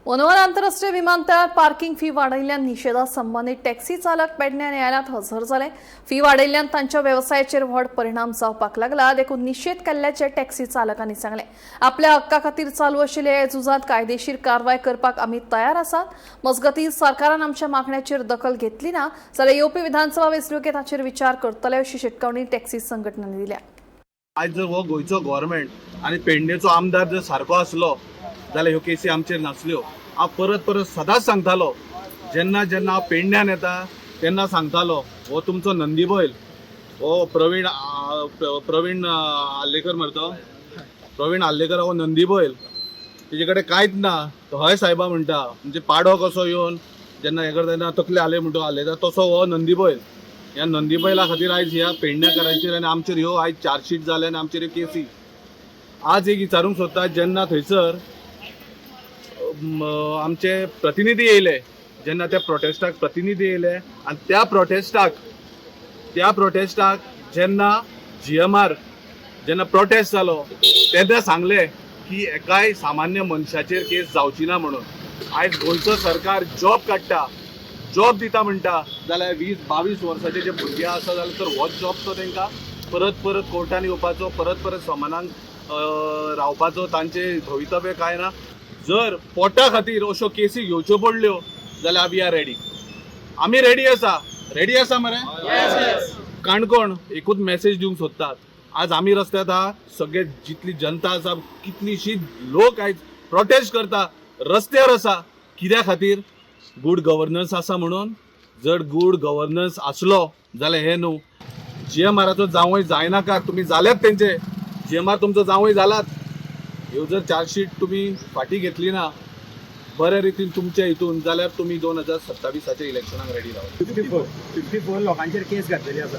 वनवाल आंतरराष्ट्रीय विमानतळार parking fee वाडयिल्ल्यान निशेधात संबंधित टॅक्सी चालक पेडण्यां न्यायालयात हजर जाले। फी वाडयिल्ल्यान तांच्या वेवसायाचेर व्हड परिणाम जावपाक लागला, देखून निशेध केल्ल्याचे टॅक्सी चालकांनी सांगले। आपल्या हक्का खातीर चालू आशिल्ल्या ह्या झुजांत कायदेशीर कारवाय करपाक आमी तयार आसात। मजगतीं सरकारान आमच्या मागण्यांचेर दखल घेतली ना जाल्यार येवपी विधानसभा वेंचणुके ताचेर विचार करतले अशी शिटकावणी टॅक्सी संघटनांनी दिल्या। आज जर हो गोयचो गव्हर्नमेंट आणि पेडणेचो आमदार जर सारको आसलो जाल्यार ह्यो केसी आमचेर नासल्यो। हांव परत सदांच सांगतालो, जेन्ना हांव पेडण्यान येता तेन्ना सांगतालो हो तुमचो नंदी बैल, हो प्रवीण आल्लेकर मरतो, प्रवीण आल्लेकर हो नंदी बैल, तेजे कडेन कांयच ना। तो हय सायबा म्हणटा, म्हणजे पाडो कसो येवन जेन्ना हे करता तेन्ना तकले आले म्हणटो आले तसो हो नंदी बैल। ह्या नंदी बैला खातीर आयज ह्या पेडणेकारांचेर आनी आमचेर ह्यो आयज चार्जशीट जाले आनी आमचेर केसी। आज एक विचारूंक सोदता, जेन्ना थंयसर आमचे प्रतिनिधी येयले, जेन्ना त्या प्रोटेस्टाक प्रतिनिधी येयले आनी त्या प्रोटेस्टाक जेन्ना GMR जेन्ना प्रोटेस्ट जालो तेन्ना सांगले की एकाय सामान्य मनशाचेर केस जावची ना म्हणून। आयज गोंयचो सरकार जॉब काडटा, जॉब दिता म्हणटा जाल्यार 20-22 वर्साचे जे भुरगे आसा जाल्यार तर होच जॉब तो तांकां परत कोर्टान येवपाचो, परत समानाक रावपाचो तांचे भवितव्य काय ना। जर पोटा खातीर अश्यो केसी घेवच्यो पडल्यो जाल्यार वी आर रेडी, आमी रेडी आसा मरे। काणकोण एकूच मेसेज दिवंक सोदतात, आज आमी रस्त्यार आहा, सगळे जितली जनता आसा कितलीशीच लोक आयज प्रोटेस्ट करता, रस्त्यार आसा, कित्या खातीर? गुड गव्हर्नन्स आसा म्हणून। जर गुड गव्हर्नन्स आसलो जाल्यार हे न्हू GMRचो जावंय जायनाका, तुमी जाल्यात तेंचे, GMR तुमचो जावंय जालात, ह्यो जर चार्जशीट तुमी फाटी घेतली ना बऱ्या रितीन तुमच्या हितून जाल्यार तुमी 2027च्या इलेक्शनाक रेडी रावा। 54 लोकांचेर केस घातलेली आसा।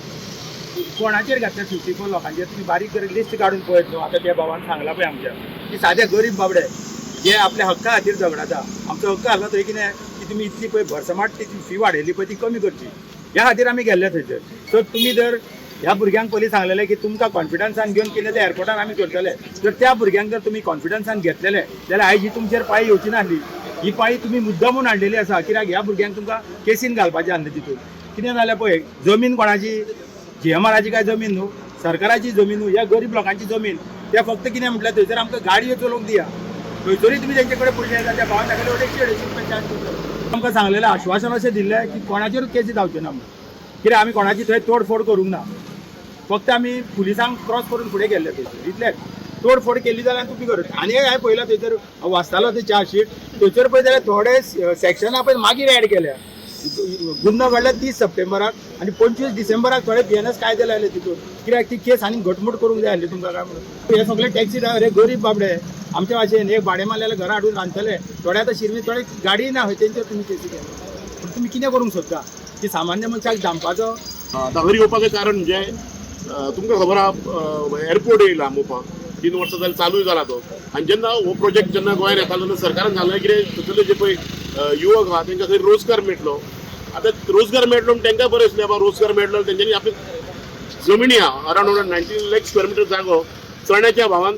कोणाचेर घातल्या 54 लोकांचेर? तुम्ही बारीक करून लिस्ट काढून पळयत न्हू। आता त्या भावान सांगला पळय आमच्या की सादे गरीब बाबडे जे आपल्या हक्का खातीर झगडाता, आमचो हक्क आसलो थंय कितें की तुमी इतली पळय भरसमाट ती फी वाडयली पळय ती कमी करची, ह्या खातीर आमी गेल्ले थंयसर। सो तुमी जर ह्या भुरग्यांक पयलीं सांगलेलें की तुमकां कॉन्फिडन्सान घेवन केलें ते एअरपोर्टार आमी करतले, जर त्या भुरग्यांक जर तुमी कॉन्फिडन्सान घेतलेले जाल्यार आयज ही तुमचेर पाळी येवची नासली। ही पाळी तुमी मुद्दामून हाडलेली आसा, कित्याक ह्या भुरग्यांक तुमकां केसीन घालपाचें आसलें तितून। कितें जाल्यार पळय, जमीन कोणाची? GMRची काय जमीन न्हू, सरकाराची जमीन न्हू, ह्या गरीब लोकांची जमीन। त्या फक्त कितें म्हटल्यार थंयसर आमकां गाडयो चलोवंक दिया, थंयसरूय तुमी तेंचे कडेन पयशे येता, त्या भावान तागेले 150 रुपया चार्ज करता। आमकां सांगलेलें आश्वासन अशें दिल्लें की कोणाचेरूच केसी जावच्यो ना म्हणून, कित्याक आमी कोणाची थंय तोडफोड करूंक ना, फक्त आमी पुलिसांक क्रॉस करून फुडें गेल्ले थंयसर, इतलेंच। तोडफोड केली जाल्यार तुमी करत। आनी एक हांवें पळयलां थंयसर वाचतालो ते चार्जशीट, थंयसर पळय जाल्यार थोडे सेक्शनां पळय मागीर एड केल्या। गुन्हो घडला 30 सप्टेंबराक आनी 25 डिसेंबराक थोडे PNS कायदे लायले तितून, कित्याक ती केस आनी घटमूट करूंक जाय आसली तुमकां काय म्हणून। हे सगळे टॅक्सी ड्रायव्हर हे गरीब बाबडे आमच्या भाशेन, एक भाडें मारलेले घरा हाडून रांदतले, थोडे आतां शिरवी, थोडे गाडी ना तेंचेर तुमी केसी केल्या। पूण तुमी कितें करूंक सोदता की सामान्य मनशाक दामपाचो? दादरी येवपाचें कारण म्हणजे तुमकां खबर आहा एअरपोर्ट येयला मोपा 3 वर्सां जाली चालूय जाला तो। आनी जेन्ना हो प्रोजेक्ट जेन्ना गोंयांत येतालो तेन्ना सरकारान सांगलें कितें थंयसरले जे पळय युवक आहा तांकां थंय रोजगार मेळटलो। आतां रोजगार मेळटलो म्हण तांकां बरें दिसलें, बाबा रोजगार मेळटलो, तेंच्यांनी आपली जमिनी आहा अरावंड 19 लाख स्क्वेअर मिटर जागो चण्याच्या भावान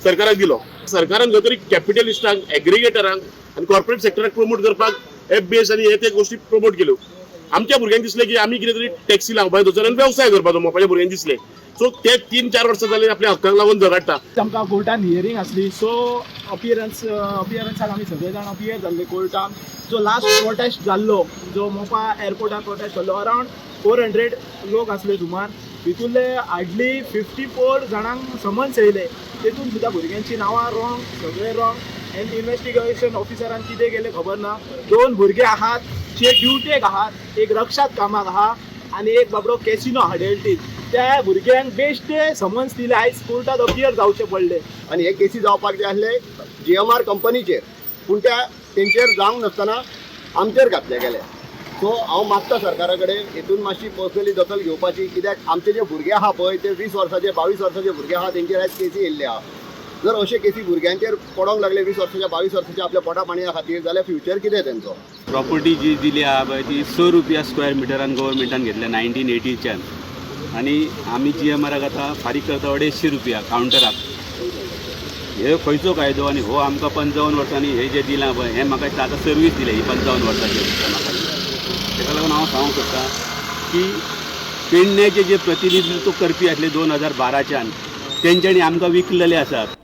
सरकाराक दिलो। सरकारान खंय तरी कॅपिटलिस्टांक, एग्रिगेटरांक आनी कॉर्पोरेट सेक्टराक प्रमोट करपाक FBS आनी हे ते गोश्टी प्रमोट केल्यो। आमच्या भुरग्यांक दिसलें की आमी कितें तरी टॅक्सी लावपाक थंयसर आनी वेवसाय करपाचो मोपाच्या भुरग्यांक दिसलें। सो ते 3-4 वर्सां जाली आपल्या हक्काक लागून झगडटा। आमकां कोर्टान हियरींग आसली, सो अपियरन्साक आमी सगळे जाण अपियर जाल्ले कोर्टान। जो लास्ट प्रोटेस्ट जाल्लो, जो मोपा एअरपोर्टार प्रोटेस्ट जाल्लो, अरावंड 400 लोक आसले सुमार, तितूंतले हार्डली 54 जाणांक समन्स येयले। तेतून सुद्दां भुरग्यांची नांवां रॉंग, सगळे रॉंग। एंड इन्व्हेस्टिगेशन ऑफिसरान कितें केलें खबर ना। 2 भुरगे आहात जे ड्युटेक आहात, एक रक्षात कामाक आहा आनी एक बाबडो कॅसिनो हाडेलटीत। त्या भुरग्यांक बेश्टे समन्स दिले, आयज कोर्टात अपियर जावचे पडले। आणि हे केसी जावपाक जाय आसले GMR कंपनीचेर, पूण त्या तेंचेर जावंक नासतना आमचेर घातले गेले। सो हांव मागता सरकारा कडेन हेतून मातशी पर्सनली दखल घेवपाची, कित्याक आमचे जे भुरगे आहा पळय ते 20 वर्साचे 22 वर्साचे भुरगे आहा तेंचेर आयज केसी येयल्ले आहा। जर अशे केसी भुरग्यांचेर पडोंक लागले 20 वर्साच्या 22 वर्साच्या आपल्या पोटा पाणया खातीर, जाल्यार फ्युचर कितें तेंचो? प्रॉपर्टी जी दिली आहा पळय ती 100 रुपया स्क्वेअर मिटरान गव्हर्मेंटान घेतल्या 1980च्यान, आनी आमी GMRाक आतां फारीक करता 250 रुपया कावंटराक। हे खंयचो कायदो आनी हो आमकां 55 वर्सांनी हे जे दिलां पळय हें म्हाका दिसता आतां सर्वीस दिल्या ही 55 वर्सांची म्हाका ताका लागून हांव सांगूंक सोदतां की पेडण्याचे जे प्रतिनिधित्व करपी आसले 2012च्यान तेंच्यांनी आमकां विकलेले आसात